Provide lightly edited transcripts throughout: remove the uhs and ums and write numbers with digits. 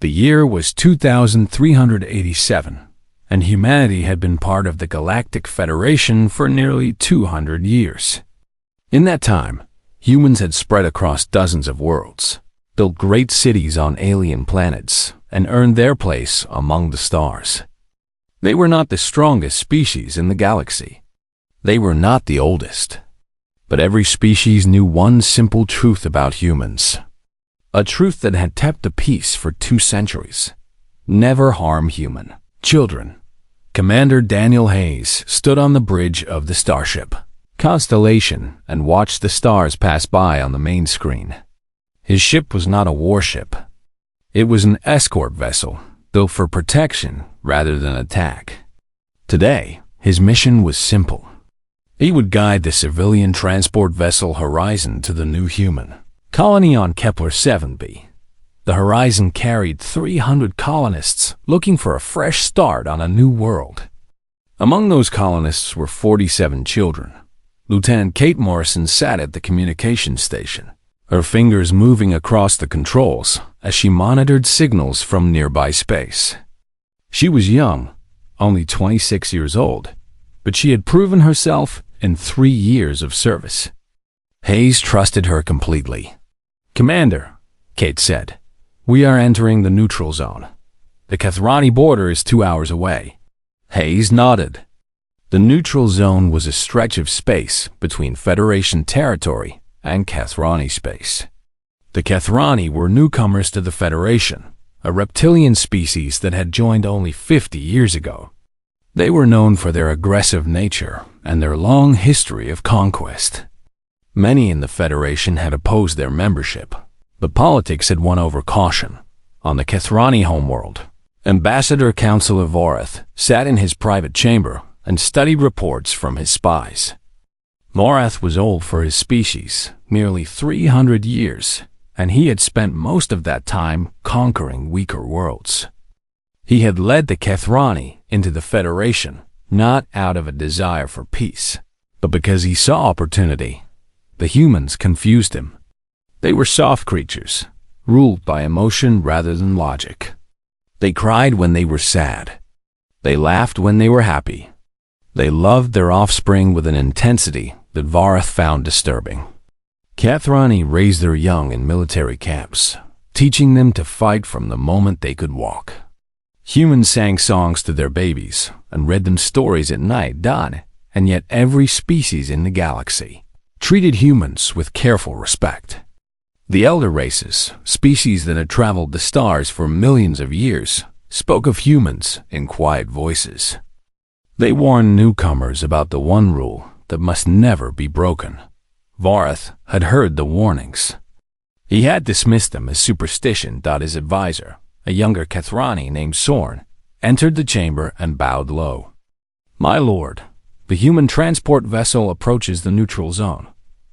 The year was 2387, and humanity had been part of the Galactic Federation for nearly 200 years. In that time, humans had spread across dozens of worlds, built great cities on alien planets, and earned their place among the stars. They were not the strongest species in the galaxy. They were not the oldest. But every species knew one simple truth about humans. A truth that had kept the peace for 2 centuries. Never harm human children. Commander Daniel Hayes stood on the bridge of the starship Constellation and watched the stars pass by on the main screen. His ship was not a warship. It was an escort vessel, built for protection rather than attack. Today, his mission was simple. He would guide the civilian transport vessel Horizon to the new human colony on Kepler 7b. The Horizon carried 300 colonists looking for a fresh start on a new world. Among those colonists were 47 children. Lieutenant Kate Morrison sat at the communications station, her fingers moving across the controls as she monitored signals from nearby space. She was young, only 26 years old, but she had proven herself in 3 years of service. Hayes trusted her completely. "Commander," Kate said, "we are entering the neutral zone. The Kathrani border is 2 hours away." Hayes nodded. The neutral zone was a stretch of space between Federation territory and Kathrani space. The Kathrani were newcomers to the Federation, a reptilian species that had joined only 50 years ago. They were known for their aggressive nature and their long history of conquest. Many in the Federation had opposed their membership, but politics had won over caution. On the Kathrani homeworld, Ambassador Councillor Vorath sat in his private chamber and studied reports from his spies. Vorath was old for his species, nearly 300 years, and he had spent most of that time conquering weaker worlds. He had led the Kathrani into the Federation, not out of a desire for peace, but because he saw opportunity. The humans confused him. They were soft creatures, ruled by emotion rather than logic. They cried when they were sad. They laughed when they were happy. They loved their offspring with an intensity that Vorath found disturbing. Kathrani raised their young in military camps, teaching them to fight from the moment they could walk. Humans sang songs to their babies and read them stories at night, and yet every species in the galaxy treated humans with careful respect. The elder races, species that had traveled the stars for millions of years, spoke of humans in quiet voices. They warned newcomers about the one rule that must never be broken. Vorath had heard the warnings. He had dismissed them as superstition. His advisor, a younger Kathrani named Sorn, entered the chamber and bowed low. "My lord, the human transport vessel approaches the neutral zone.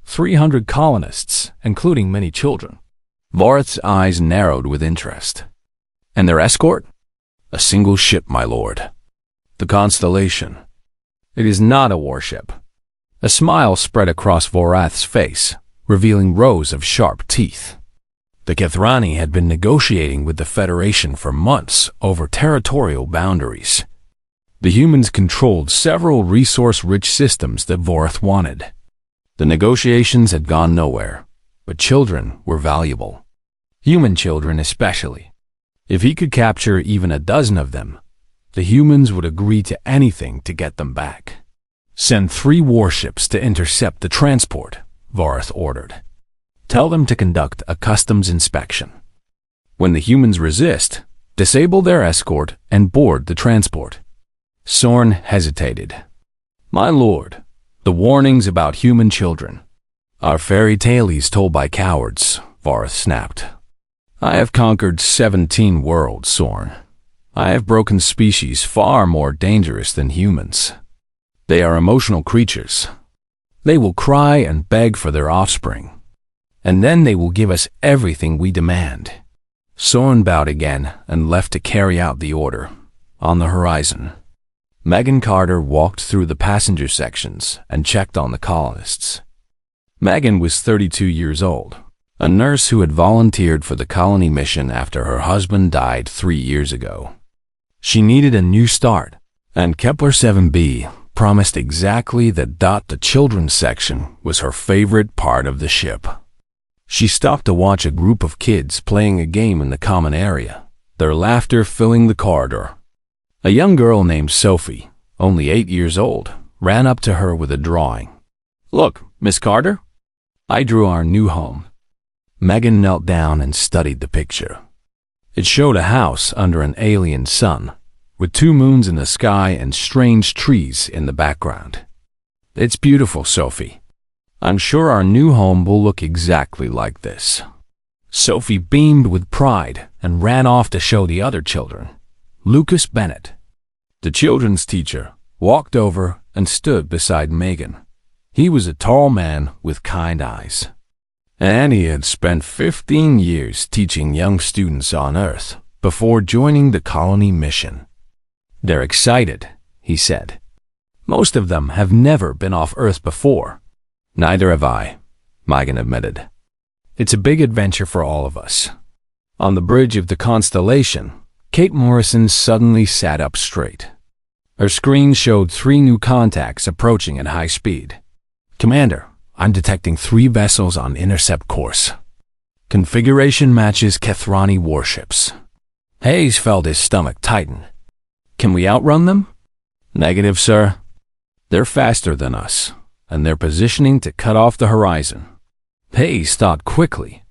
300 colonists, including many children." Vorath's eyes narrowed with interest. "And their escort?" "A single ship, my lord. The Constellation. It is not a warship." A smile spread across Vorath's face, revealing rows of sharp teeth. The Kathrani had been negotiating with the Federation for months over territorial boundaries. The humans controlled several resource-rich systems that Vorath wanted. The negotiations had gone nowhere, but children were valuable. Human children especially. If he could capture even a dozen of them, the humans would agree to anything to get them back. "Send 3 warships to intercept the transport," Vorath ordered. "Tell them to conduct a customs inspection. When the humans resist, disable their escort and board the transport." Sorn hesitated. "My lord, the warnings about human children are fairy tales told by cowards," Vorath snapped. "I have conquered 17 worlds, Sorn. I have broken species far more dangerous than humans. They are emotional creatures. They will cry and beg for their offspring, and then they will give us everything we demand." Sorn bowed again and left to carry out the order. On the horizon, Megan Carter walked through the passenger sections and checked on the colonists. Megan was 32 years old, a nurse who had volunteered for the colony mission after her husband died 3 years ago. She needed a new start, and Kepler 7b promised exactly that. The children's section was her favorite part of the ship. She stopped to watch a group of kids playing a game in the common area, their laughter filling the corridor. A young girl named Sophie, only 8 years old, ran up to her with a drawing. "Look, Miss Carter, I drew our new home." Megan knelt down and studied the picture. It showed a house under an alien sun, with 2 moons in the sky and strange trees in the background. "It's beautiful, Sophie. I'm sure our new home will look exactly like this." Sophie beamed with pride and ran off to show the other children. Lucas Bennett, the children's teacher, walked over and stood beside Megan. He was a tall man with kind eyes, and he had spent 15 years teaching young students on Earth before joining the colony mission. "They're excited," he said. "Most of them have never been off Earth before." "Neither have I," Megan admitted. "It's a big adventure for all of us." On the bridge of the Constellation, Kate Morrison suddenly sat up straight. Her screen showed 3 new contacts approaching at high speed. "Commander, I'm detecting 3 vessels on intercept course. Configuration matches Kethrani warships." Hayes felt his stomach tighten. "Can we outrun them?" "Negative, sir. They're faster than us, and they're positioning to cut off the horizon." Hayes thought quickly.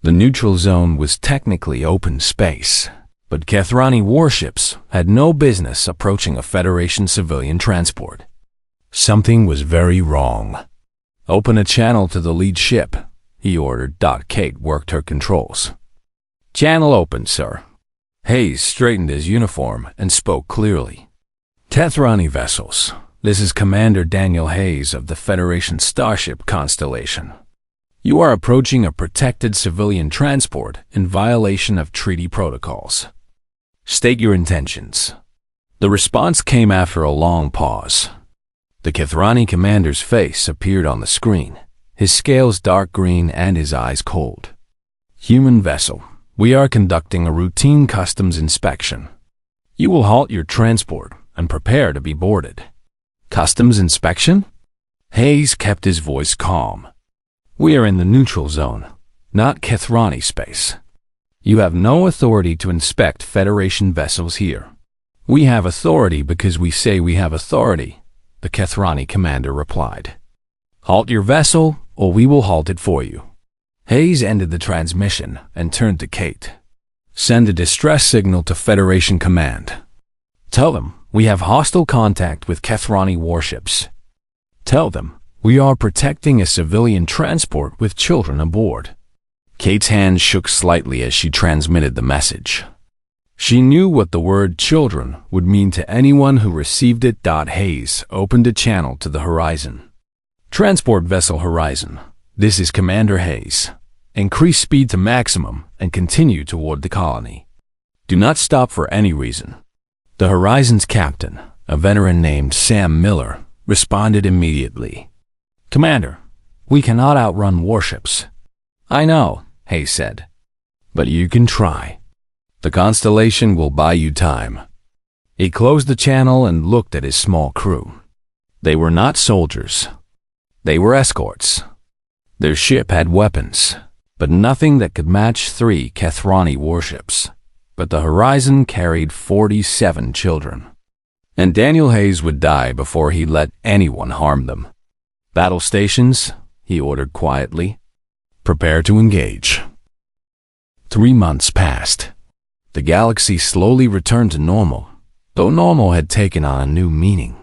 The neutral zone was technically open space, but Kethrani warships had no business approaching a Federation civilian transport. Something was very wrong. "Open a channel to the lead ship," he ordered. Kate worked her controls. "Channel open, sir." Hayes straightened his uniform and spoke clearly. "Kethrani vessels, this is Commander Daniel Hayes of the Federation Starship Constellation. You are approaching a protected civilian transport in violation of treaty protocols. State your intentions." The response came after a long pause. The Kethrani commander's face appeared on the screen, his scales dark green and his eyes cold. "Human vessel, we are conducting a routine customs inspection. You will halt your transport and prepare to be boarded." "Customs inspection?" Hayes kept his voice calm. "We are in the neutral zone, not Kethrani space. You have no authority to inspect Federation vessels here." "We have authority because we say we have authority," the Kethrani commander replied. "Halt your vessel, or we will halt it for you." Hayes ended the transmission and turned to Kate. "Send a distress signal to Federation Command. Tell them we have hostile contact with Kethrani warships. Tell them we are protecting a civilian transport with children aboard." Kate's hand shook slightly as she transmitted the message. She knew what the word children would mean to anyone who received it. Hayes opened a channel to the horizon. "Transport vessel Horizon, this is Commander Hayes. Increase speed to maximum and continue toward the colony. Do not stop for any reason." The Horizon's captain, a veteran named Sam Miller, responded immediately. "Commander, we cannot outrun warships." "I know," Hayes said, "but you can try. The Constellation will buy you time." He closed the channel and looked at his small crew. They were not soldiers. They were escorts. Their ship had weapons, but nothing that could match 3 Kethrani warships. But the Horizon carried 47 children. And Daniel Hayes would die before he let anyone harm them. "Battle stations," he ordered quietly. "Prepare to engage." 3 months passed. The galaxy slowly returned to normal, though normal had taken on a new meaning.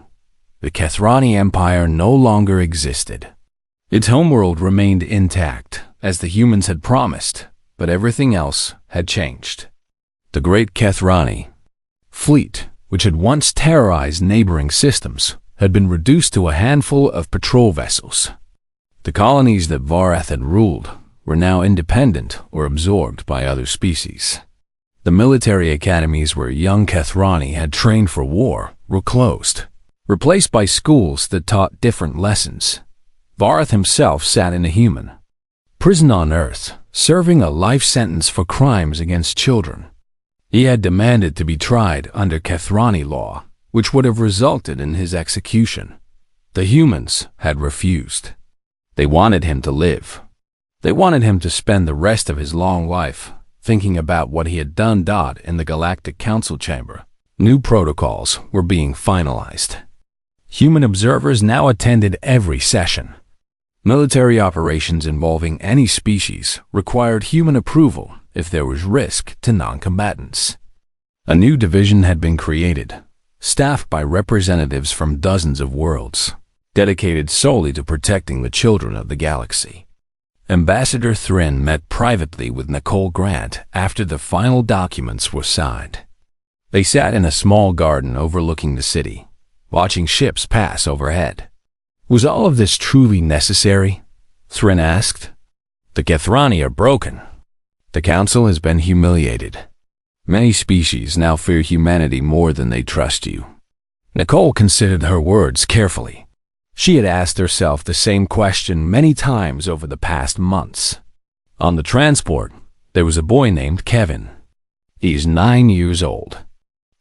The Kethrani Empire no longer existed. Its homeworld remained intact, as the humans had promised, but everything else had changed. The Great Kethrani fleet, which had once terrorized neighboring systems, had been reduced to a handful of patrol vessels. The colonies that Varath had ruled were now independent or absorbed by other species. The military academies where young Kethrani had trained for war were closed, replaced by schools that taught different lessons. Varath himself sat in a human prison on Earth, serving a life sentence for crimes against children. He had demanded to be tried under Kethrani law, which would have resulted in his execution. The humans had refused. They wanted him to live. They wanted him to spend the rest of his long life thinking about what he had done. In the Galactic Council chamber, new protocols were being finalized. Human observers now attended every session. Military operations involving any species required human approval if there was risk to non-combatants. A new division had been created, staffed by representatives from dozens of worlds, dedicated solely to protecting the children of the galaxy. Ambassador Thrin met privately with Nicole Grant after the final documents were signed. They sat in a small garden overlooking the city, watching ships pass overhead. Was all of this truly necessary? Thrin asked. The Kethrani are broken. The Council has been humiliated. Many species now fear humanity more than they trust you. Nicole considered her words carefully. She had asked herself the same question many times over the past months. On the transport, there was a boy named Kevin. He is 9 years old.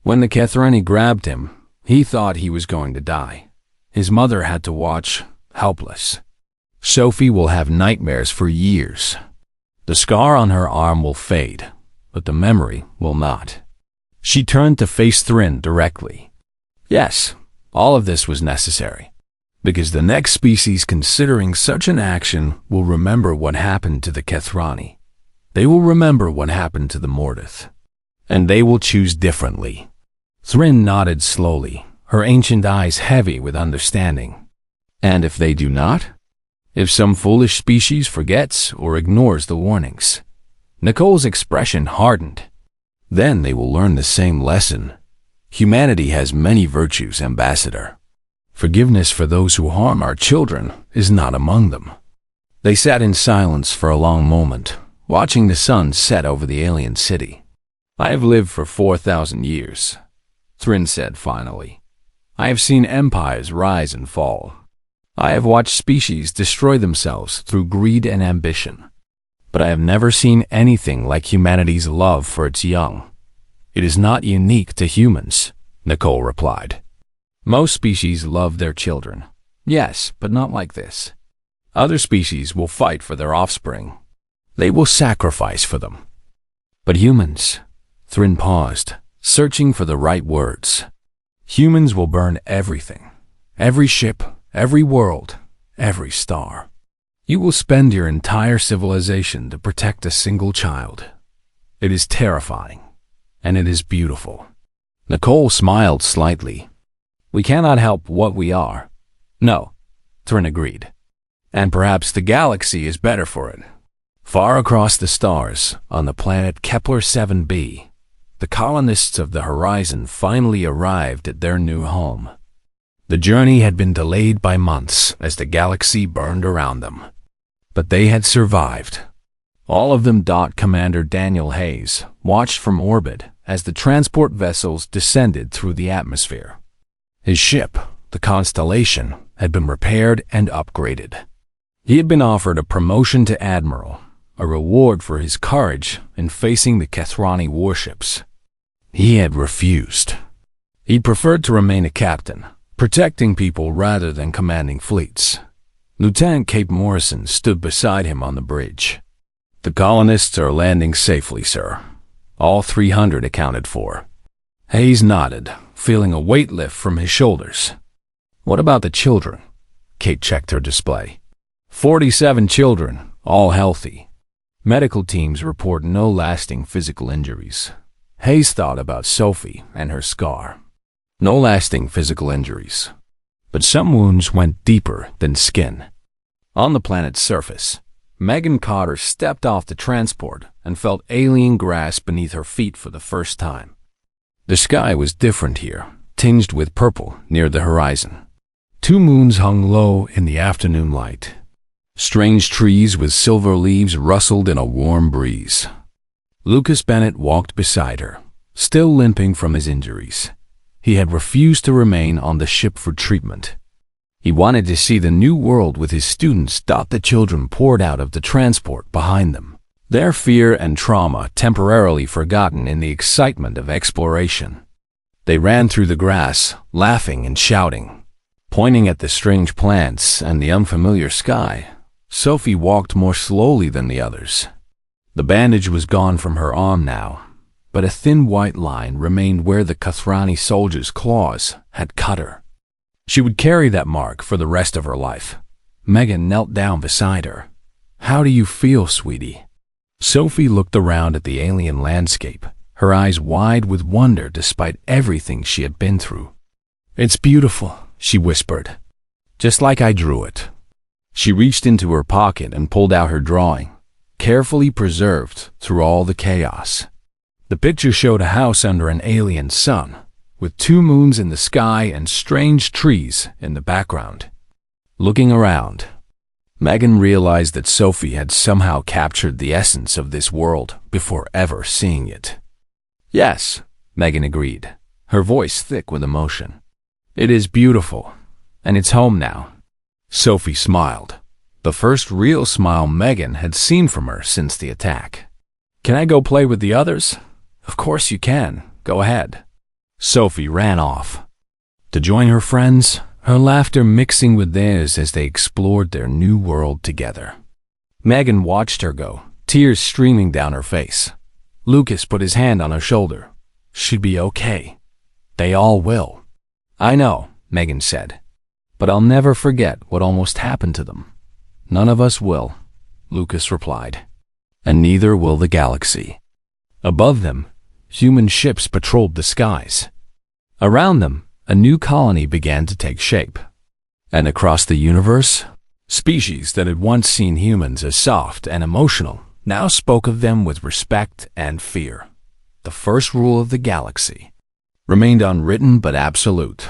When the Kethrani grabbed him, he thought he was going to die. His mother had to watch, helpless. Sophie will have nightmares for years. The scar on her arm will fade, but the memory will not. She turned to face Thrin directly. Yes, all of this was necessary, because the next species considering such an action will remember what happened to the Kethrani. They will remember what happened to the Mortith. And they will choose differently. Thrin nodded slowly, her ancient eyes heavy with understanding. And if they do not? If some foolish species forgets or ignores the warnings? Nicole's expression hardened. Then they will learn the same lesson. Humanity has many virtues, Ambassador. Forgiveness for those who harm our children is not among them. They sat in silence for a long moment, watching the sun set over the alien city. I have lived for 4,000 years, Thrin said finally. I have seen empires rise and fall. I have watched species destroy themselves through greed and ambition. But I have never seen anything like humanity's love for its young. It is not unique to humans, Nicole replied. Most species love their children. Yes, but not like this. Other species will fight for their offspring. They will sacrifice for them. But humans, Thrin paused, searching for the right words. Humans will burn everything. Every ship, every world, every star. You will spend your entire civilization to protect a single child. It is terrifying, and it is beautiful. Nicole smiled slightly. We cannot help what we are. No, Thrin agreed. And perhaps the galaxy is better for it. Far across the stars, on the planet Kepler 7b, the colonists of the horizon finally arrived at their new home. The journey had been delayed by months as the galaxy burned around them. But they had survived. All of them. Commander Daniel Hayes watched from orbit as the transport vessels descended through the atmosphere. His ship, the Constellation, had been repaired and upgraded. He had been offered a promotion to Admiral, a reward for his courage in facing the Kethrani warships. He had refused. He preferred to remain a captain, protecting people rather than commanding fleets. Lieutenant Cape Morrison stood beside him on the bridge. The colonists are landing safely, sir. All 300 accounted for. Hayes nodded, feeling a weight lift from his shoulders. What about the children? Kate checked her display. 47 children, all healthy. Medical teams report no lasting physical injuries. Hayes thought about Sophie and her scar. No lasting physical injuries. But some wounds went deeper than skin. On the planet's surface, Megan Cotter stepped off the transport and felt alien grass beneath her feet for the first time. The sky was different here, tinged with purple near the horizon. 2 moons hung low in the afternoon light. Strange trees with silver leaves rustled in a warm breeze. Lucas Bennett walked beside her, still limping from his injuries. He had refused to remain on the ship for treatment. He wanted to see the new world with his students. The children poured out of the transport behind them, their fear and trauma temporarily forgotten in the excitement of exploration. They ran through the grass, laughing and shouting. Pointing at the strange plants and the unfamiliar sky, Sophie walked more slowly than the others. The bandage was gone from her arm now, but a thin white line remained where the Kathrani soldier's claws had cut her. She would carry that mark for the rest of her life. Megan knelt down beside her. "How do you feel, sweetie?" Sophie looked around at the alien landscape, her eyes wide with wonder despite everything she had been through. "It's beautiful," she whispered. "Just like I drew it." She reached into her pocket and pulled out her drawing, carefully preserved through all the chaos. The picture showed a house under an alien sun, with 2 moons in the sky and strange trees in the background. Looking around, Megan realized that Sophie had somehow captured the essence of this world before ever seeing it. "Yes," Megan agreed, her voice thick with emotion. "It is beautiful, and it's home now." Sophie smiled, the first real smile Megan had seen from her since the attack. "Can I go play with the others?" "Of course you can. Go ahead." Sophie ran off to join her friends, her laughter mixing with theirs as they explored their new world together. Megan watched her go, tears streaming down her face. Lucas put his hand on her shoulder. "She'll be okay. They all will." "I know," Megan said, "but I'll never forget what almost happened to them." "None of us will," Lucas replied. "And neither will the galaxy." Above them, human ships patrolled the skies. Around them, a new colony began to take shape. And across the universe, species that had once seen humans as soft and emotional now spoke of them with respect and fear. The first rule of the galaxy remained unwritten but absolute: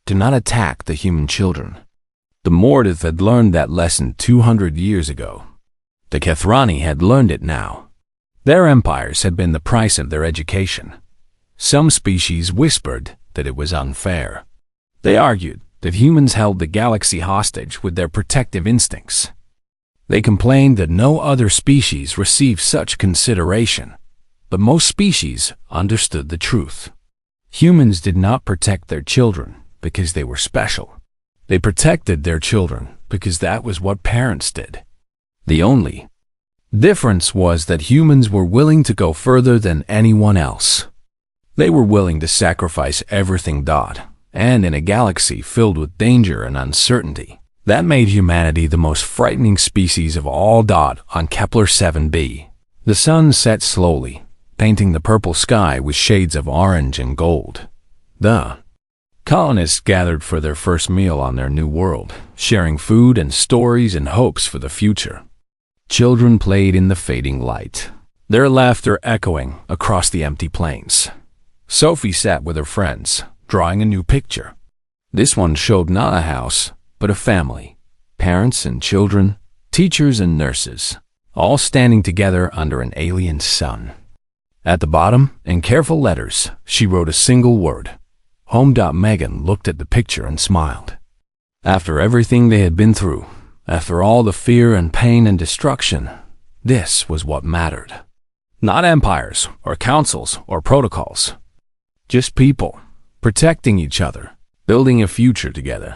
do not attack the human children. The Mordath had learned that lesson 200 years ago. The Kathrani had learned it now. Their empires had been the price of their education. Some species whispered that it was unfair. They argued that humans held the galaxy hostage with their protective instincts. They complained that no other species received such consideration, but most species understood the truth. Humans did not protect their children because they were special. They protected their children because that was what parents did. The only difference was that humans were willing to go further than anyone else. They were willing to sacrifice everything. And in a galaxy filled with danger and uncertainty, that made humanity the most frightening species of all. On Kepler 7b, the sun set slowly, painting the purple sky with shades of orange and gold. The colonists gathered for their first meal on their new world, sharing food and stories and hopes for the future. Children played in the fading light, their laughter echoing across the empty plains. Sophie sat with her friends, drawing a new picture. This one showed not a house, but a family. Parents and children, teachers and nurses, all standing together under an alien sun. At the bottom, in careful letters, she wrote a single word: Home. Megan looked at the picture and smiled. After everything they had been through, after all the fear and pain and destruction, this was what mattered. Not empires or councils or protocols. Just people, protecting each other, building a future together.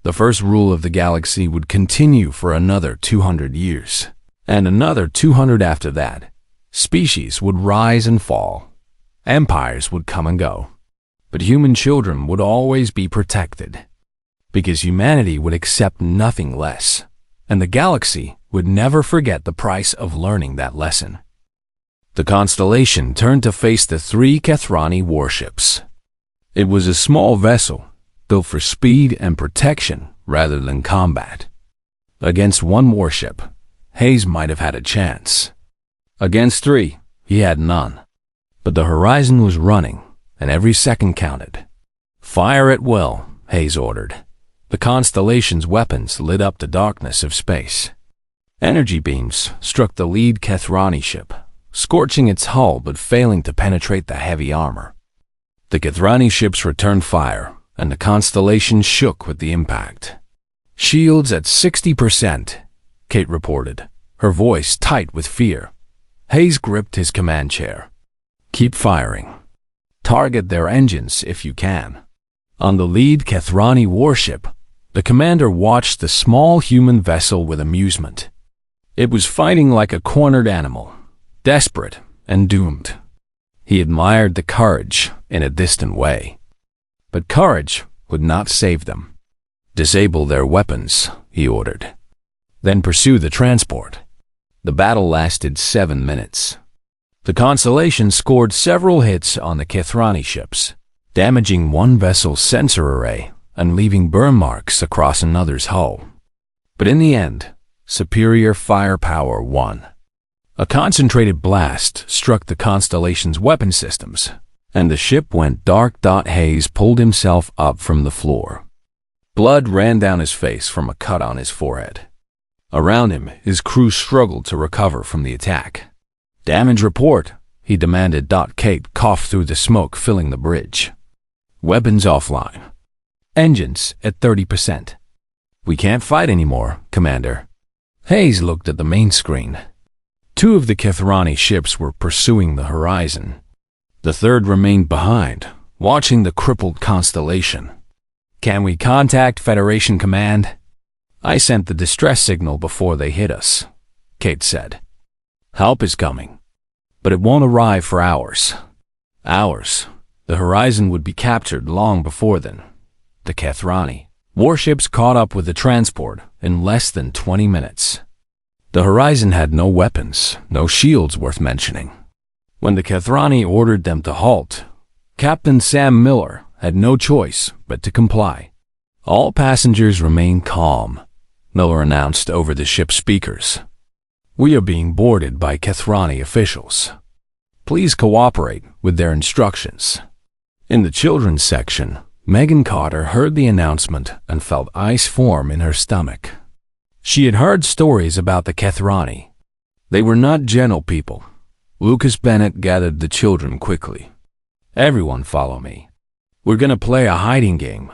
The first rule of the galaxy would continue for another 200 years, and another 200 after that. Species would rise and fall. Empires would come and go. But human children would always be protected, because humanity would accept nothing less, and the galaxy would never forget the price of learning that lesson. The constellation turned to face the 3 Kathrani warships. It was a small vessel, built for speed and protection rather than combat. Against 1 warship, Hayes might have had a chance. Against 3, he had none. But the horizon was running, and every second counted. "Fire at will," Hayes ordered. The constellation's weapons lit up the darkness of space. Energy beams struck the lead Kathrani ship, scorching its hull but failing to penetrate the heavy armor. The Kathrani ships returned fire, and the constellation shook with the impact. "Shields at 60%, Kate reported, her voice tight with fear. Hayes gripped his command chair. Keep firing. Target their engines if you can. On the lead Kethrani warship, the commander watched the small human vessel with amusement. It was fighting like a cornered animal, desperate and doomed. He admired the courage in a distant way. But courage would not save them. Disable their weapons, he ordered. Then pursue the transport. The battle lasted 7 minutes. The Constellation scored several hits on the Kethrani ships, damaging one vessel's sensor array and leaving burn marks across another's hull. But in the end, superior firepower won. A concentrated blast struck the Constellation's weapon systems, and the ship went dark. Hayes pulled himself up from the floor. Blood ran down his face from a cut on his forehead. Around him, his crew struggled to recover from the attack. Damage report, he demanded. Kate coughed through the smoke filling the bridge. Weapons offline. Engines at 30%. We can't fight anymore, Commander. Hayes looked at the main screen. 2 of the Kethrani ships were pursuing the horizon. The third remained behind, watching the crippled Constellation. Can we contact Federation Command? I sent the distress signal before they hit us, Kate said. Help is coming, but it won't arrive for hours. Hours. The horizon would be captured long before then. The Kethrani warships caught up with the transport in less than 20 minutes. The horizon had no weapons, no shields worth mentioning. When the Kethrani ordered them to halt, Captain Sam Miller had no choice but to comply. All passengers remain calm, Miller announced over the ship's speakers. We are being boarded by Kethrani officials. Please cooperate with their instructions. In the children's section, Megan Carter heard the announcement and felt ice form in her stomach. She had heard stories about the Kethrani. They were not gentle people. Lucas Bennett gathered the children quickly. Everyone follow me. We're going to play a hiding game.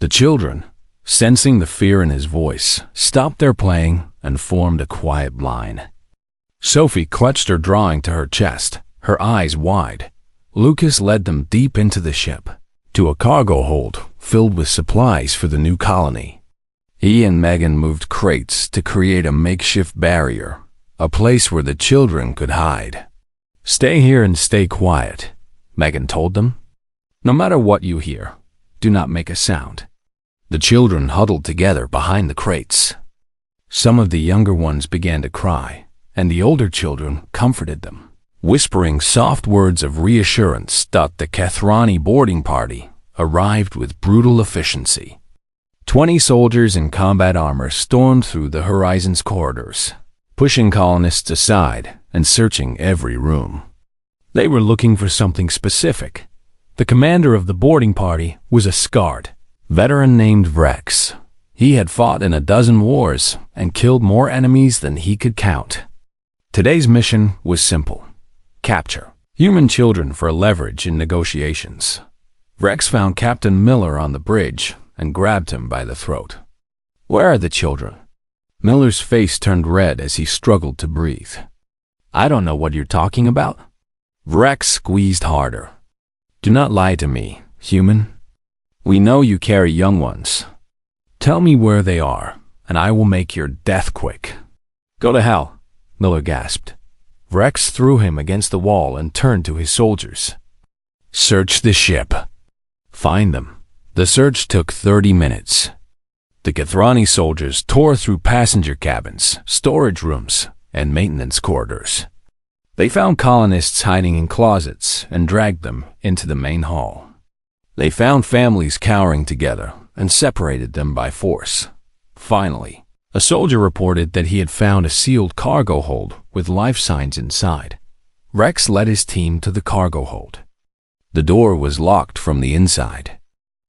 The children, sensing the fear in his voice, stopped their playing and formed a quiet line. Sophie clutched her drawing to her chest, her eyes wide. Lucas led them deep into the ship, to a cargo hold filled with supplies for the new colony. He and Megan moved crates to create a makeshift barrier, a place where the children could hide. Stay here and stay quiet, Megan told them. No matter what you hear, do not make a sound. The children huddled together behind the crates. Some of the younger ones began to cry, and the older children comforted them, whispering soft words of reassurance. The Kethrani boarding party arrived with brutal efficiency. 20 soldiers in combat armor stormed through the horizon's corridors, pushing colonists aside and searching every room. They were looking for something specific. The commander of the boarding party was a scarred veteran named Rex. He had fought in 12 wars and killed more enemies than he could count. Today's mission was simple: capture human children for leverage in negotiations. Rex found Captain Miller on the bridge and grabbed him by the throat. Where are the children? Miller's face turned red as he struggled to breathe. I don't know what you're talking about. Rex squeezed harder. Do not lie to me, human. We know you carry young ones. Tell me where they are, and I will make your death quick. Go to hell, Miller gasped. Rex threw him against the wall and turned to his soldiers. Search the ship. Find them. The search took 30 minutes. The Kethrani soldiers tore through passenger cabins, storage rooms, and maintenance corridors. They found colonists hiding in closets and dragged them into the main hall. They found families cowering together and separated them by force. Finally, a soldier reported that he had found a sealed cargo hold with life signs inside. Rex led his team to the cargo hold. The door was locked from the inside.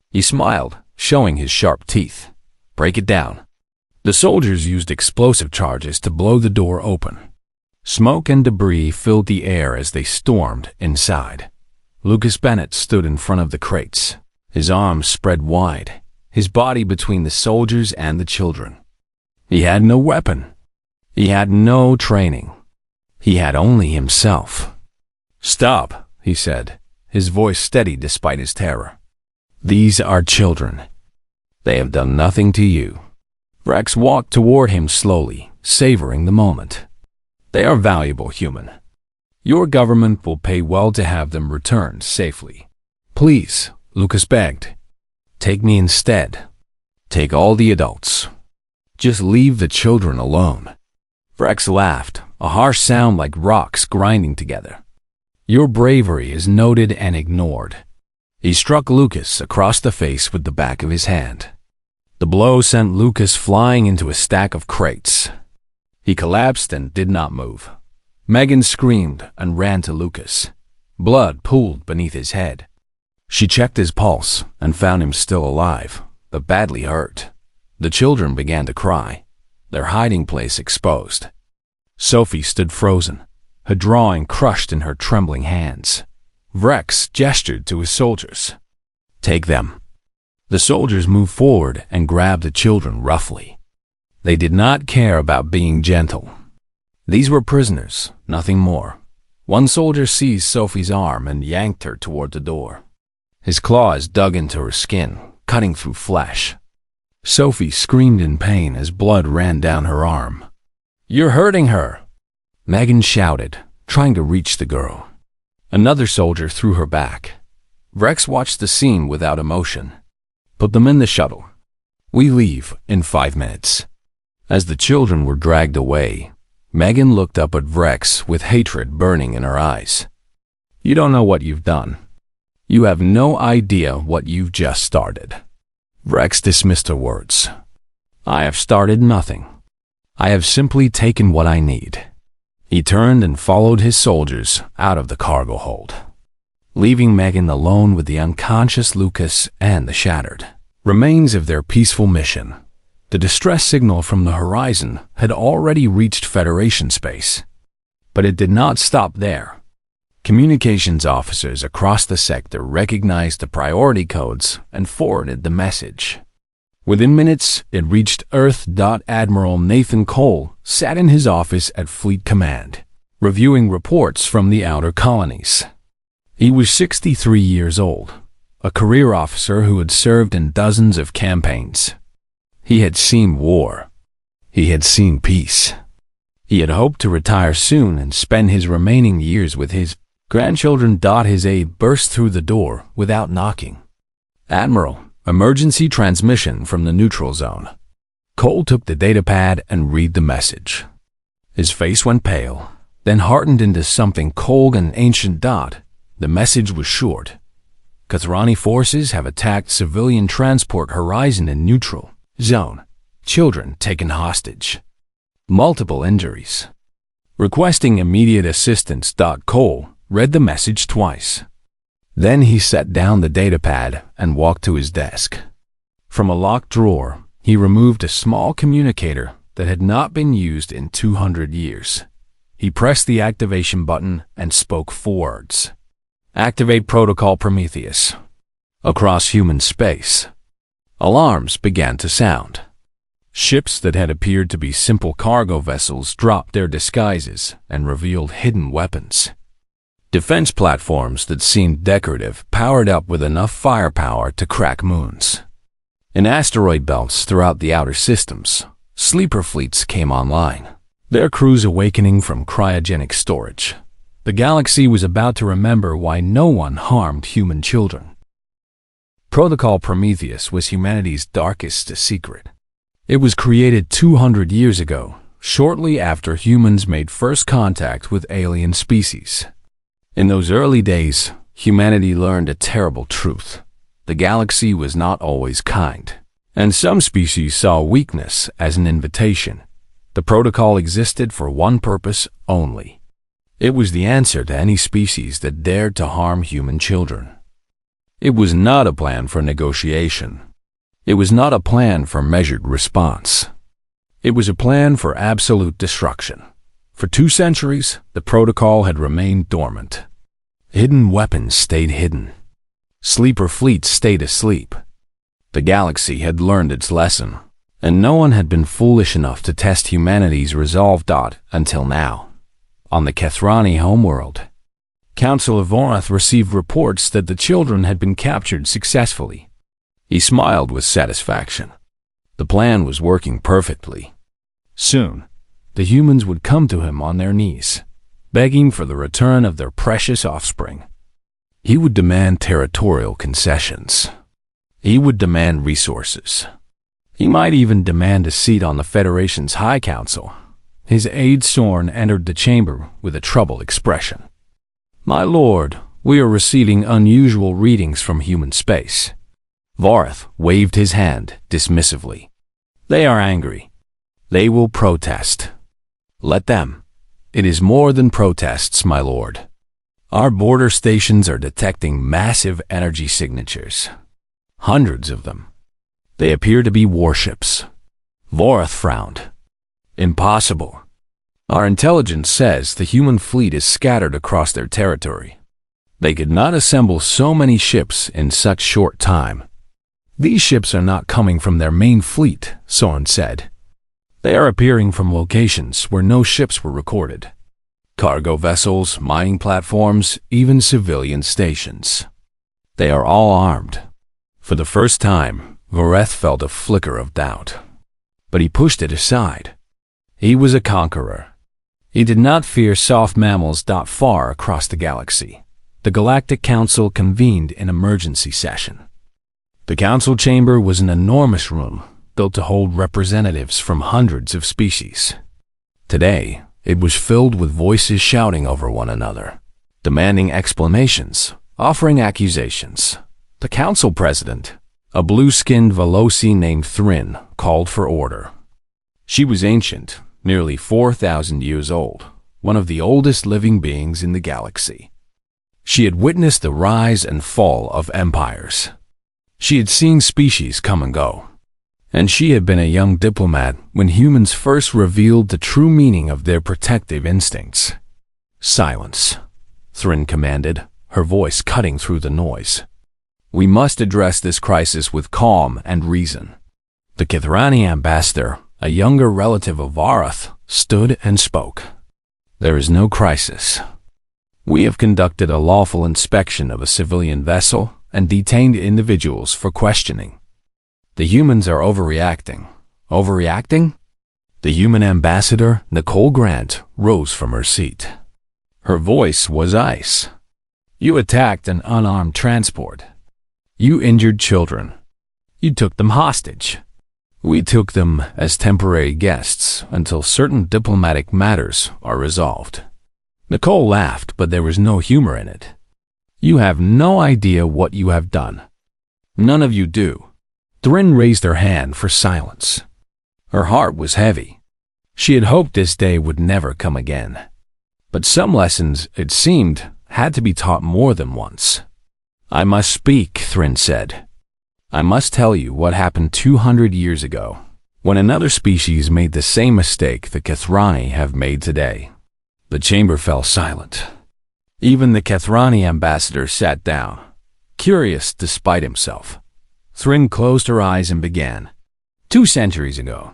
He smiled, showing his sharp teeth. Break it down. The soldiers used explosive charges to blow the door open. Smoke and debris filled the air as they stormed inside. Lucas Bennett stood in front of the crates, his arms spread wide, his body between the soldiers and the children. He had no weapon. He had no training. He had only himself. "Stop," he said, his voice steady despite his terror. "These are children. They have done nothing to you." Rex walked toward him slowly, savoring the moment. "They are valuable, human. Your government will pay well to have them returned safely. Please," Lucas begged, "take me instead. Take all the adults. Just leave the children alone." Rex laughed, a harsh sound like rocks grinding together. "Your bravery is noted and ignored." He struck Lucas across the face with the back of his hand. The blow sent Lucas flying into a stack of crates. He collapsed and did not move. Megan screamed and ran to Lucas. Blood pooled beneath his head. She checked his pulse and found him still alive, but badly hurt. The children began to cry, their hiding place exposed. Sophie stood frozen, her drawing crushed in her trembling hands. Rex gestured to his soldiers. "Take them." The soldiers moved forward and grabbed the children roughly. They did not care about being gentle. These were prisoners, nothing more. One soldier seized Sophie's arm and yanked her toward the door. His claws dug into her skin, cutting through flesh. Sophie screamed in pain as blood ran down her arm. "You're hurting her," Megan shouted, trying to reach the girl. Another soldier threw her back. Rex watched the scene without emotion. "Put them in the shuttle. We leave in 5 minutes." As the children were dragged away, Megan looked up at Rex with hatred burning in her eyes. "You don't know what you've done. You have no idea what you've just started." Rex dismissed her words. "I have started nothing. I have simply taken what I need." He turned and followed his soldiers out of the cargo hold, leaving Megan alone with the unconscious Lucas and the shattered remains of their peaceful mission. The distress signal from the horizon had already reached Federation space, but it did not stop there. Communications officers across the sector recognized the priority codes and forwarded the message. Within minutes, it reached Earth. Admiral Nathan Cole sat in his office at Fleet Command, reviewing reports from the outer colonies. He was 63 years old, a career officer who had served in dozens of campaigns. He had seen war. He had seen peace. He had hoped to retire soon and spend his remaining years with his grandchildren. His aide burst through the door without knocking. "Admiral, emergency transmission from the neutral zone." Cole took the datapad and read the message. His face went pale, then hardened into something cold and ancient. The message was short. "Kathrani forces have attacked civilian transport horizon in neutral zone. Children taken hostage. Multiple injuries. Requesting immediate assistance." Cole read the message twice. Then he set down the datapad and walked to his desk. From a locked drawer, he removed a small communicator that had not been used in 200 years. He pressed the activation button and spoke 4 words. "Activate Protocol Prometheus." Across human space, alarms began to sound. Ships that had appeared to be simple cargo vessels dropped their disguises and revealed hidden weapons. Defense platforms that seemed decorative powered up with enough firepower to crack moons. In asteroid belts throughout the outer systems, sleeper fleets came online, their crews awakening from cryogenic storage. The galaxy was about to remember why no one harmed human children. Protocol Prometheus was humanity's darkest secret. It was created 200 years ago, shortly after humans made first contact with alien species. In those early days, humanity learned a terrible truth. The galaxy was not always kind, and some species saw weakness as an invitation. The protocol existed for one purpose only. It was the answer to any species that dared to harm human children. It was not a plan for negotiation. It was not a plan for measured response. It was a plan for absolute destruction. For 2 centuries, the protocol had remained dormant. Hidden weapons stayed hidden. Sleeper fleets stayed asleep. The galaxy had learned its lesson, and no one had been foolish enough to test humanity's resolve. Until now. on the Kethrani homeworld. Council of Vorath received reports that the children had been captured successfully. He smiled with satisfaction. The plan was working perfectly. Soon, the humans would come to him on their knees, begging for the return of their precious offspring. He would demand territorial concessions. He would demand resources. He might even demand a seat on the Federation's High Council. His aide Sorn entered the chamber with a troubled expression. "My lord, we are receiving unusual readings from human space." Vorath waved his hand dismissively. "They are angry. They will protest. Let them. It is more than protests, my lord. Our border stations are detecting massive energy signatures. Hundreds of them. They appear to be warships." Vorath frowned. "Impossible. Our intelligence says the human fleet is scattered across their territory. They could not assemble so many ships in such short time." "These ships are not coming from their main fleet," Sorn said. "They are appearing from locations where no ships were recorded. Cargo vessels, mining platforms, even civilian stations. They are all armed." For the first time, Vorath felt a flicker of doubt. But he pushed it aside. He was a conqueror. He did not fear soft mammals far across the galaxy. The Galactic Council convened an emergency session. The council chamber was an enormous room built to hold representatives from hundreds of species. Today, it was filled with voices shouting over one another, demanding explanations, offering accusations. The council president, a blue-skinned Veloci named Thrin, called for order. She was ancient, nearly 4,000 years old, one of the oldest living beings in the galaxy. She had witnessed the rise and fall of empires. She had seen species come and go. And she had been a young diplomat when humans first revealed the true meaning of their protective instincts. "Silence," Thrin commanded, her voice cutting through the noise. "We must address this crisis with calm and reason." The Kethrani ambassador, a younger relative of Vorath, stood and spoke. "There is no crisis. We have conducted a lawful inspection of a civilian vessel and detained individuals for questioning. The humans are overreacting." "Overreacting?" The human ambassador, Nicole Grant, rose from her seat. Her voice was ice. "You attacked an unarmed transport. You injured children. You took them hostage. We took them as temporary guests until certain diplomatic matters are resolved." Nicole laughed, but there was no humor in it. "You have no idea what you have done. None of you do." Thrin raised her hand for silence. Her heart was heavy. She had hoped this day would never come again. But some lessons, it seemed, had to be taught more than once. "I must speak," Thrin said. "I must tell you what happened 200 years ago, when another species made the same mistake the Kethrani have made today." The chamber fell silent. Even the Kethrani ambassador sat down, curious despite himself. Thrin closed her eyes and began. 2 centuries ago,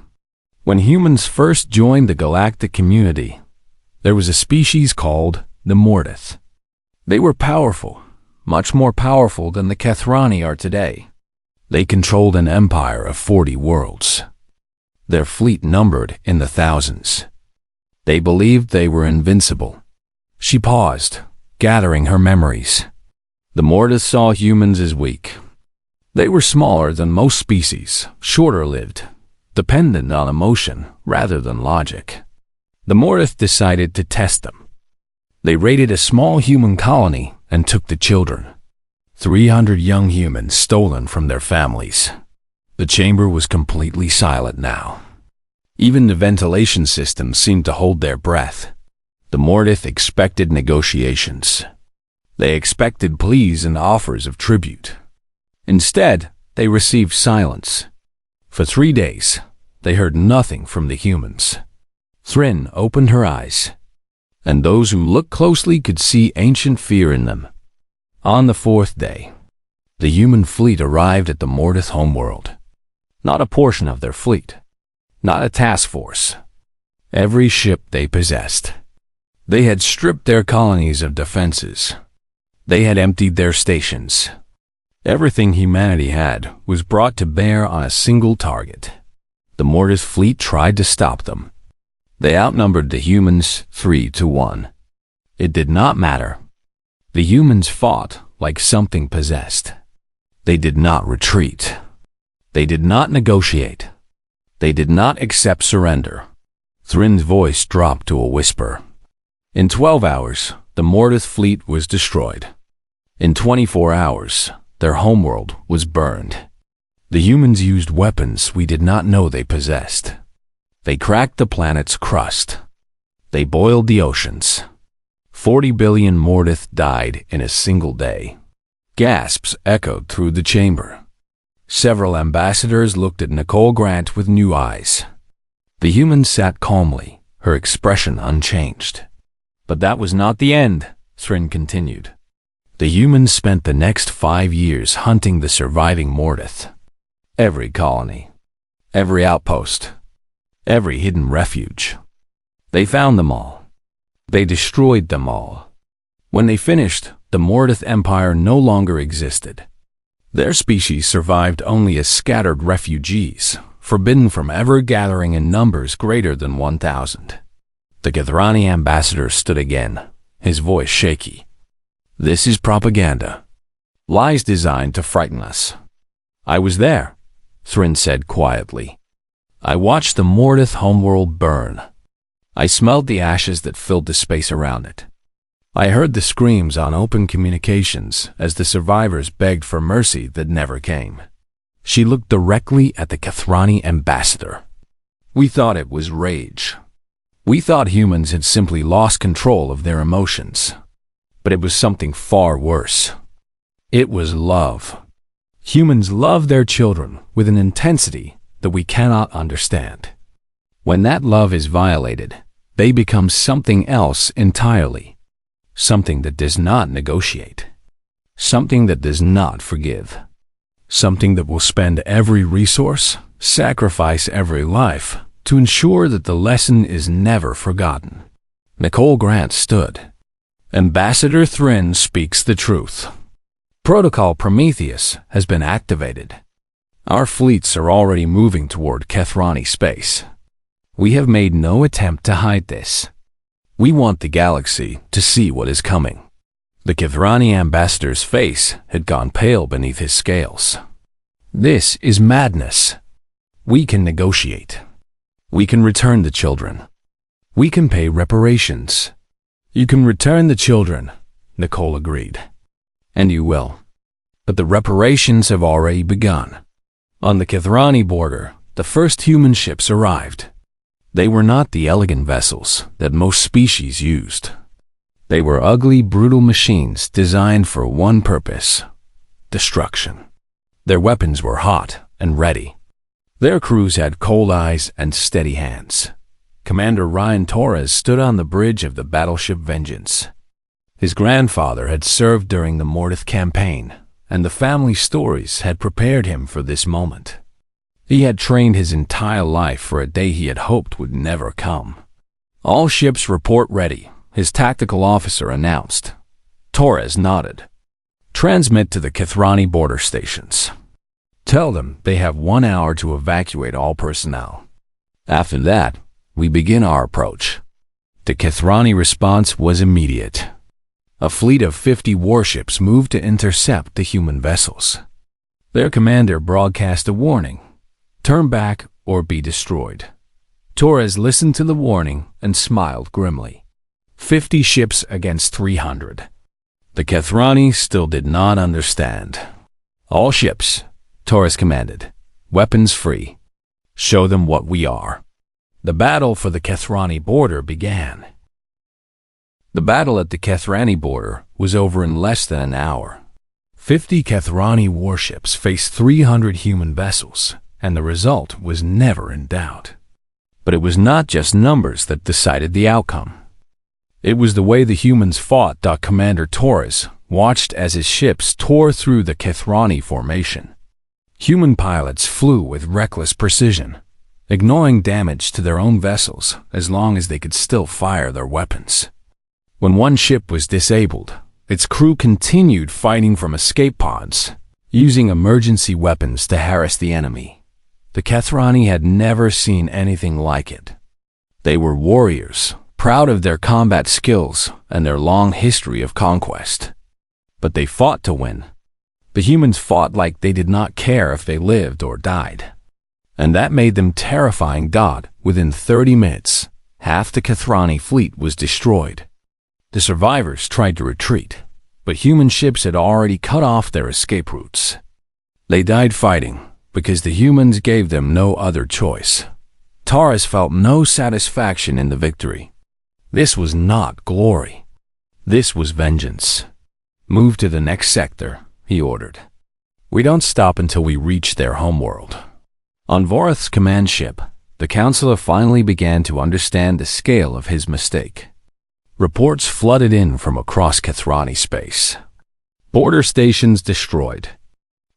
when humans first joined the galactic community, there was a species called the Mortith. They were powerful, much more powerful than the Kethrani are today. They controlled an empire of 40 worlds. Their fleet numbered in the thousands. They believed they were invincible. She paused, gathering her memories. The Mortith saw humans as weak. They were smaller than most species, shorter-lived, dependent on emotion rather than logic. The Mortith decided to test them. They raided a small human colony and took the children. 300 young humans stolen from their families. The chamber was completely silent now. Even the ventilation system seemed to hold their breath. The Mortith expected negotiations. They expected pleas and offers of tribute. Instead, they received silence. For 3 days, they heard nothing from the humans. Thrin opened her eyes, and those who looked closely could see ancient fear in them. On the 4th day, the human fleet arrived at the Mortith homeworld. Not a portion of their fleet, not a task force. Every ship they possessed. They had stripped their colonies of defenses. They had emptied their stations. Everything humanity had was brought to bear on a single target. The Mortis fleet tried to stop them. They outnumbered the humans 3-1. It did not matter. The humans fought like something possessed. They did not retreat. They did not negotiate. They did not accept surrender. Thrin's voice dropped to a whisper. In 12 hours, the Mortis fleet was destroyed. In 24 hours, their homeworld was burned. The humans used weapons we did not know they possessed. They cracked the planet's crust. They boiled the oceans. 40 billion Mortis died in a single day. Gasps echoed through the chamber. Several ambassadors looked at Nicole Grant with new eyes. The human sat calmly, her expression unchanged. But that was not the end, Thrin continued. The humans spent the next 5 years hunting the surviving Mortis. Every colony, every outpost, every hidden refuge. They found them all. They destroyed them all. When they finished, the Mortis Empire no longer existed. Their species survived only as scattered refugees, forbidden from ever gathering in numbers greater than 1,000. The Githrani ambassador stood again, his voice shaky. This is propaganda. Lies designed to frighten us. I was there, Thrin said quietly. I watched the Mortis homeworld burn. I smelled the ashes that filled the space around it. I heard the screams on open communications as the survivors begged for mercy that never came. She looked directly at the Githrani ambassador. We thought it was rage. We thought humans had simply lost control of their emotions. But it was something far worse. It was love. Humans love their children with an intensity that we cannot understand. When that love is violated, they become something else entirely. Something that does not negotiate. Something that does not forgive. Something that will spend every resource, sacrifice every life, to ensure that the lesson is never forgotten. Nicole Grant stood. Ambassador Thrin speaks the truth. Protocol Prometheus has been activated. Our fleets are already moving toward Githrani space. We have made no attempt to hide this. We want the galaxy to see what is coming. The Githrani ambassador's face had gone pale beneath his scales. This is madness. We can negotiate. We can return the children. We can pay reparations. You can return the children, Nicole agreed. And you will. But the reparations have already begun. On the Githrani border, the first human ships arrived. They were not the elegant vessels that most species used. They were ugly, brutal machines designed for one purpose: destruction. Their weapons were hot and ready. Their crews had cold eyes and steady hands. Commander Ryan Torres stood on the bridge of the battleship Vengeance. His grandfather had served during the Mortis campaign, and the family stories had prepared him for this moment. He had trained his entire life for a day he had hoped would never come. All ships report ready, his tactical officer announced. Torres nodded. Transmit to the Githrani border stations. Tell them they have 1 hour to evacuate all personnel. After that, we begin our approach. The Githrani response was immediate. A fleet of 50 warships moved to intercept the human vessels. Their commander broadcast a warning: turn back or be destroyed. Torres listened to the warning and smiled grimly. 50 ships against 300. The Githrani still did not understand. All ships, Torres commanded, weapons free. Show them what we are. The battle for the Githrani border began. The battle at the Githrani border was over in less than an hour. 50 Githrani warships faced 300 human vessels, and the result was never in doubt. But it was not just numbers that decided the outcome. It was the way the humans fought. Commander Torres watched as his ships tore through the Githrani formation. Human pilots flew with reckless precision, ignoring damage to their own vessels as long as they could still fire their weapons. When one ship was disabled, its crew continued fighting from escape pods, using emergency weapons to harass the enemy. The Kethrani had never seen anything like it. They were warriors, proud of their combat skills and their long history of conquest. But they fought to win. The humans fought like they did not care if they lived or died. And that made them terrifying. Within 30 minutes, half the Kethrani fleet was destroyed. The survivors tried to retreat, but human ships had already cut off their escape routes. They died fighting because the humans gave them no other choice. Taurus felt no satisfaction in the victory. This was not glory. This was vengeance. Move to the next sector, he ordered. We don't stop until we reach their homeworld. On Vorath's command ship, the counselor finally began to understand the scale of his mistake. Reports flooded in from across Kethrani space. Border stations destroyed.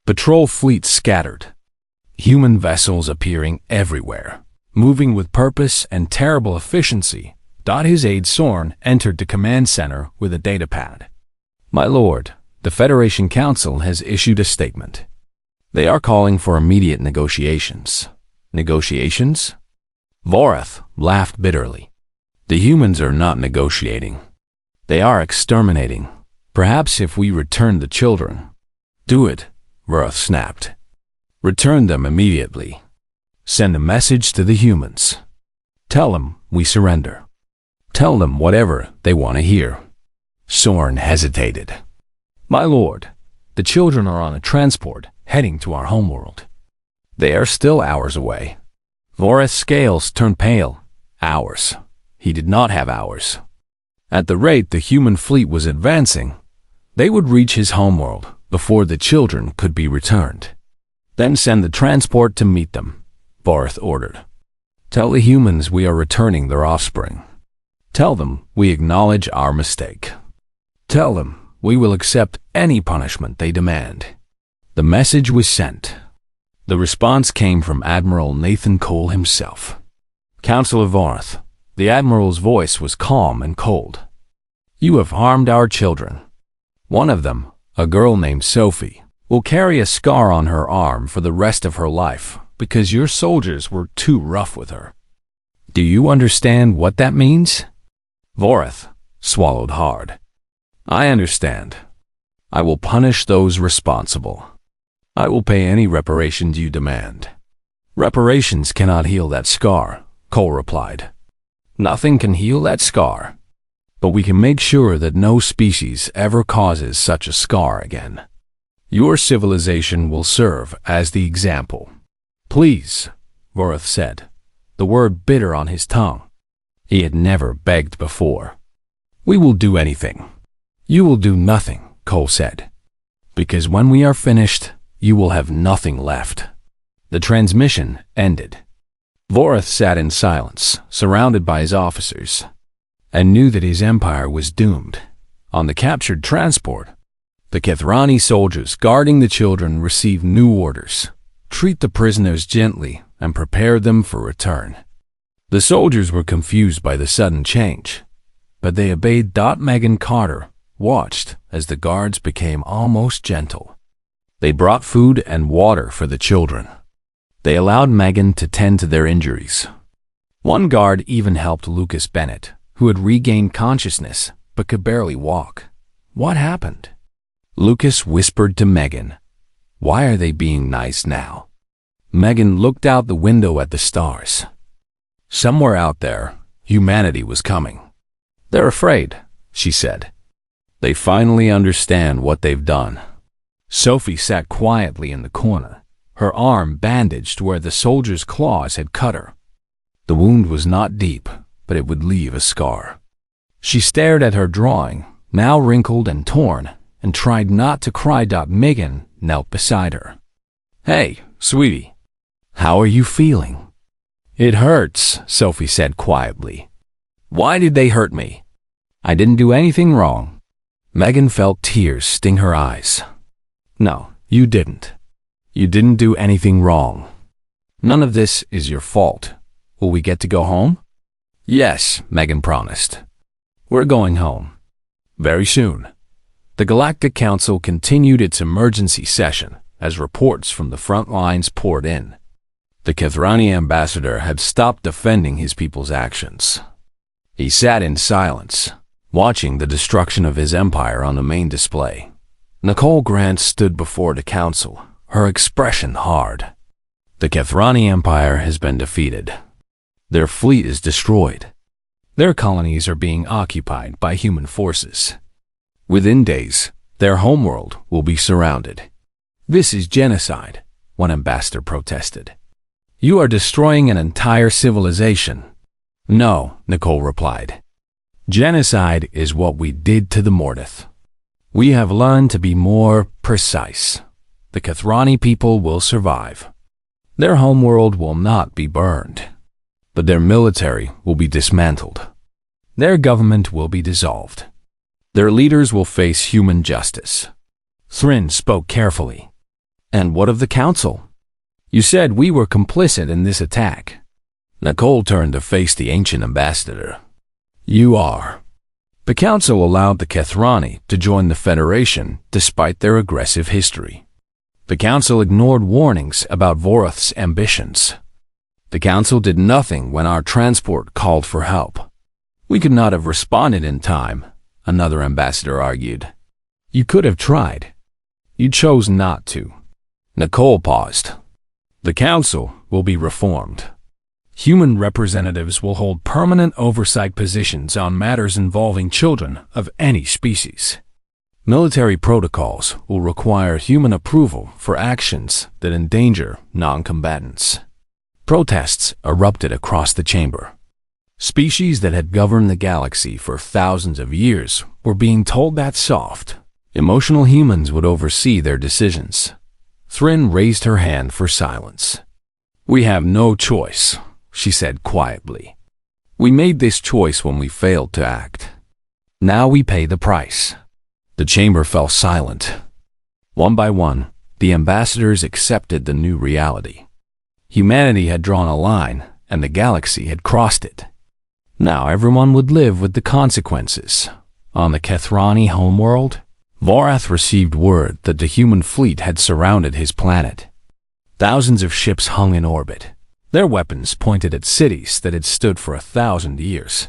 Patrol fleets scattered. Human vessels appearing everywhere, moving with purpose and terrible efficiency. His aide Sorn entered the command center with a datapad. My lord, the Federation Council has issued a statement. They are calling for immediate negotiations. Negotiations? Vorath laughed bitterly. The humans are not negotiating. They are exterminating. Perhaps if we return the children. Do it, Vorath snapped. Return them immediately. Send a message to the humans. Tell them we surrender. Tell them whatever they want to hear. Sorn hesitated. My lord, the children are on a transport heading to our homeworld. They are still hours away. Vorath's scales turned pale. Hours. He did not have hours. At the rate the human fleet was advancing, they would reach his homeworld before the children could be returned. Then send the transport to meet them, Vorath ordered. Tell the humans we are returning their offspring. Tell them we acknowledge our mistake. Tell them we will accept any punishment they demand. The message was sent. The response came from Admiral Nathan Cole himself. Counselor Vorath, the Admiral's voice was calm and cold. You have harmed our children. One of them, a girl named Sophie, will carry a scar on her arm for the rest of her life because your soldiers were too rough with her. Do you understand what that means? Vorath swallowed hard. I understand. I will punish those responsible. I will pay any reparations you demand. Reparations cannot heal that scar, Cole replied. Nothing can heal that scar, but we can make sure that no species ever causes such a scar again. Your civilization will serve as the example. Please, Vorath said, the word bitter on his tongue. He had never begged before. We will do anything. You will do nothing, Cole said, because when we are finished, you will have nothing left. The transmission ended. Vorath sat in silence, surrounded by his officers, and knew that his empire was doomed. On the captured transport, the Kethrani soldiers guarding the children received new orders. Treat the prisoners gently and prepare them for return. The soldiers were confused by the sudden change, but they obeyed. Megan Carter watched as the guards became almost gentle. They brought food and water for the children. They allowed Megan to tend to their injuries. One guard even helped Lucas Bennett, who had regained consciousness but could barely walk. What happened? Lucas whispered to Megan. Why are they being nice now? Megan looked out the window at the stars. Somewhere out there, humanity was coming. They're afraid, she said. They finally understand what they've done. Sophie sat quietly in the corner, her arm bandaged where the soldier's claws had cut her. The wound was not deep, but it would leave a scar. She stared at her drawing, now wrinkled and torn, and tried not to cry. Megan knelt beside her. Hey, sweetie, how are you feeling? It hurts, Sophie said quietly. Why did they hurt me? I didn't do anything wrong. Megan felt tears sting her eyes. No, you didn't. You didn't do anything wrong. None of this is your fault. Will we get to go home? Yes, Megan promised. We're going home. Very soon. The Galactic Council continued its emergency session as reports from the front lines poured in. The Kethrani ambassador had stopped defending his people's actions. He sat in silence, watching the destruction of his empire on the main display. Nicole Grant stood before the council, her expression hard. The Kethrani Empire has been defeated. Their fleet is destroyed. Their colonies are being occupied by human forces. Within days, their homeworld will be surrounded. This is genocide, one ambassador protested. You are destroying an entire civilization. No, Nicole replied. Genocide is what we did to the Mortith. We have learned to be more precise. The Kethrani people will survive. Their homeworld will not be burned, but their military will be dismantled. Their government will be dissolved. Their leaders will face human justice. Thryn spoke carefully. And what of the council? You said we were complicit in this attack. Nicole turned to face the ancient ambassador. You are. The council allowed the Kethrani to join the Federation despite their aggressive history. The council ignored warnings about Voreth's ambitions. The council did nothing when our transport called for help. We could not have responded in time, another ambassador argued. You could have tried. You chose not to. Nicole paused. The council will be reformed. Human representatives will hold permanent oversight positions on matters involving children of any species. Military protocols will require human approval for actions that endanger non-combatants. Protests erupted across the chamber. Species that had governed the galaxy for thousands of years were being told that soft, emotional humans would oversee their decisions. Thryn raised her hand for silence. We have no choice, she said quietly. We made this choice when we failed to act. Now we pay the price. The chamber fell silent. One by one, the ambassadors accepted the new reality. Humanity had drawn a line, and the galaxy had crossed it. Now everyone would live with the consequences. On the Kethrani homeworld, Voreth received word that the human fleet had surrounded his planet. Thousands of ships hung in orbit, their weapons pointed at cities that had stood for 1,000 years.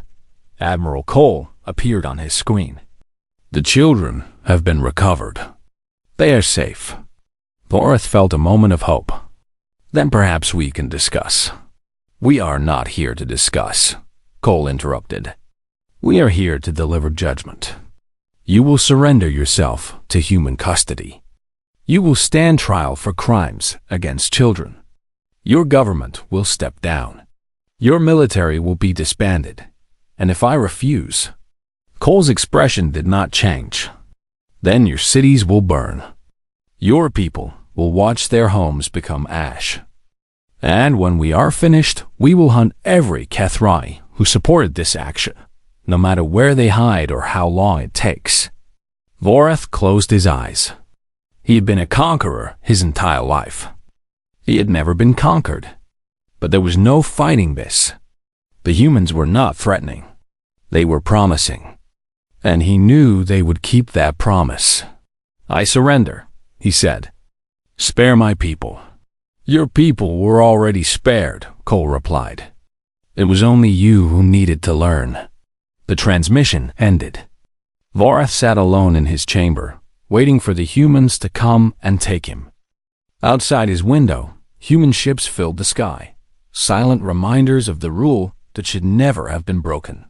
Admiral Cole appeared on his screen. The children have been recovered. They are safe. Voreth felt a moment of hope. Then perhaps we can discuss. We are not here to discuss, Cole interrupted. We are here to deliver judgment. You will surrender yourself to human custody. You will stand trial for crimes against children. Your government will step down. Your military will be disbanded. And if I refuse, Cole's expression did not change. Then your cities will burn. Your people will watch their homes become ash. And when we are finished, we will hunt every Kethrani who supported this action, no matter where they hide or how long it takes. Voreth closed his eyes. He had been a conqueror his entire life. He had never been conquered. But there was no fighting this. The humans were not threatening. They were promising. And he knew they would keep that promise. I surrender, he said. Spare my people. Your people were already spared, Cole replied. It was only you who needed to learn. The transmission ended. Voreth sat alone in his chamber, waiting for the humans to come and take him. Outside his window, human ships filled the sky, silent reminders of the rule that should never have been broken.